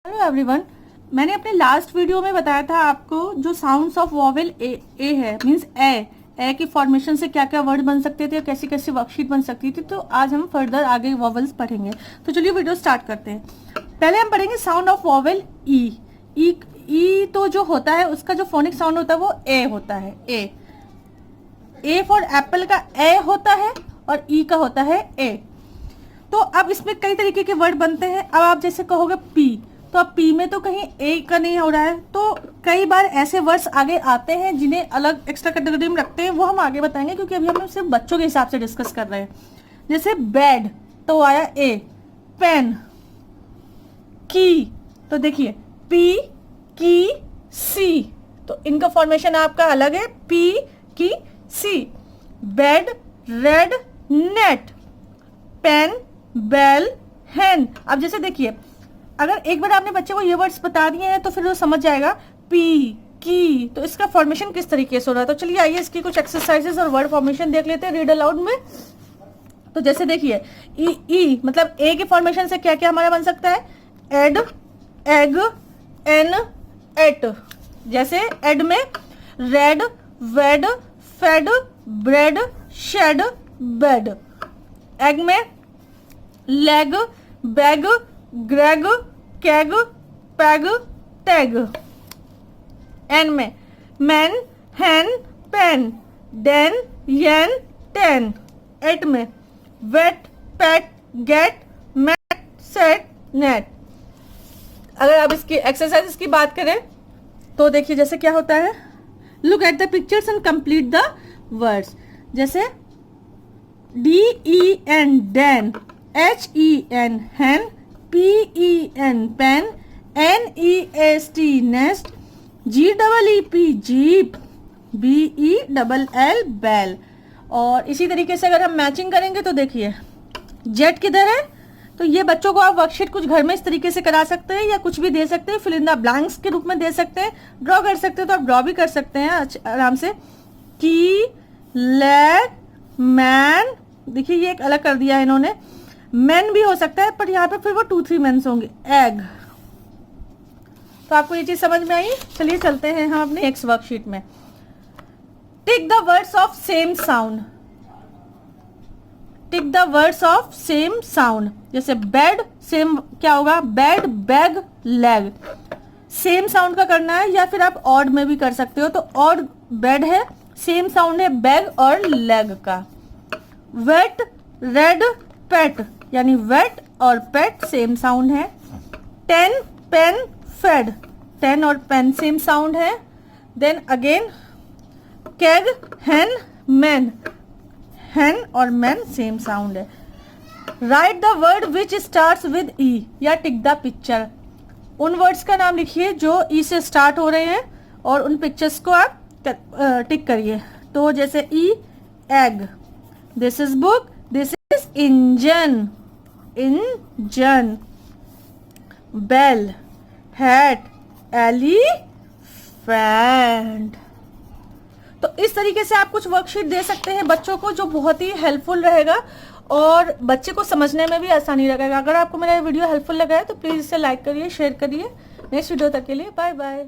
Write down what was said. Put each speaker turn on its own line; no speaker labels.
Hello everyone, मैंने अपने last video में बताया था आपको जो साउंड्स ऑफ वॉवेल ए है, मींस ए की फॉर्मेशन से क्या क्या वर्ड बन सकते थे, कैसी कैसी वर्कशीट बन सकती थी। तो आज हम फर्दर आगे वॉवेल्स पढ़ेंगे। तो चलिए वीडियो स्टार्ट करते हैं। पहले हम पढ़ेंगे साउंड ऑफ वॉवेल ई। तो जो होता है उसका जो फोनिक साउंड होता है वो ए होता है। ए फॉर एप्पल का ए होता है और ई का होता है ए। तो अब इसमें कई तरीके के वर्ड बनते हैं। अब आप जैसे कहोगे पी, तो अब पी में तो कहीं ए का नहीं हो रहा है, तो कई बार ऐसे वर्ड्स आगे आते हैं जिन्हें अलग एक्स्ट्रा कैटेगरी में रखते हैं, वो हम आगे बताएंगे क्योंकि अभी हम सिर्फ बच्चों के हिसाब से डिस्कस कर रहे हैं। जैसे बेड तो आया ए, पेन, की तो देखिए पी की सी, तो इनका फॉर्मेशन आपका अलग है, पी की C. Bed, red, net, pen, bell, hand. अब जैसे देखिए अगर एक बार आपने बच्चे को ये वर्ड्स बता दिए हैं तो फिर वो समझ जाएगा पी की, तो इसका फॉर्मेशन किस तरीके से हो रहा है। तो चलिए आइए इसकी कुछ एक्सरसाइजेस और वर्ड फॉर्मेशन देख लेते हैं रीड अलाउड में। तो जैसे देखिए ई मतलब ए के फॉर्मेशन से क्या क्या हमारा बन सकता है, एड, एग, एन, एट। जैसे एड में red, wed, fed, bread, shed, bed. Egg में leg, bag, Greg, keg, peg, tag. En में man, hen, pen, den, yen, ten. Et में wet, pet, get, mat, set, net. अगर आप इसकी exercise की बात करें तो देखिए जैसे क्या होता है, look at the pictures and complete the words. जैसे DEN den, HEN hen, PEN pen, NEST nest, GEEP jeep, BELL bell. और इसी तरीके से अगर हम मैचिंग करेंगे तो देखिए जेट किधर है, तो ये बच्चों को आप वर्कशीट कुछ घर में इस तरीके से करा सकते हैं या कुछ भी दे सकते हैं, फिल इन द ब्लैंक्स के रूप में दे सकते हैं, ड्रॉ कर सकते हैं तो आप ड्रॉ भी कर सकते हैं आराम से। की, लेग, मैन, देखिए ये एक अलग कर दिया है इन्होंने, मैन भी हो सकता है पर यहाँ पे फिर वो 2-3 मेन्स होंगे। एग। तो आपको ये चीज समझ में आई। चलिए चलते हैं हम अपने नेक्स्ट वर्कशीट में। Tick the words of same sound. Tick the words of same sound. जैसे बेड, सेम क्या होगा, bed, bag, leg. Same sound का करना है या फिर आप ऑड में भी कर सकते हो। तो ऑड बेड है, सेम साउंड है बैग और लेग का। वेट, रेड, पेट, यानी वेट और पेट सेम साउंड है। टेन, पेन, फेड, टेन और पेन सेम साउंड है। Then again keg, hen, man, hen और मैन सेम साउंड है। Write the word which starts with E या tick the picture. उन words का नाम लिखिए जो ई से स्टार्ट हो रहे हैं और उन पिक्चर्स को आप टिक करिए। तो जैसे E, egg, this is book, this is engine, engine. Bell, hat, elephant. तो इस तरीके से आप कुछ वर्कशीट दे सकते हैं बच्चों को जो बहुत ही हेल्पफुल रहेगा और बच्चे को समझने में भी आसानी लगेगा। अगर आपको मेरा वीडियो हेल्पफुल लगा है तो प्लीज इसे लाइक करिए, शेयर करिए। नेक्स्ट वीडियो तक के लिए बाय बाय।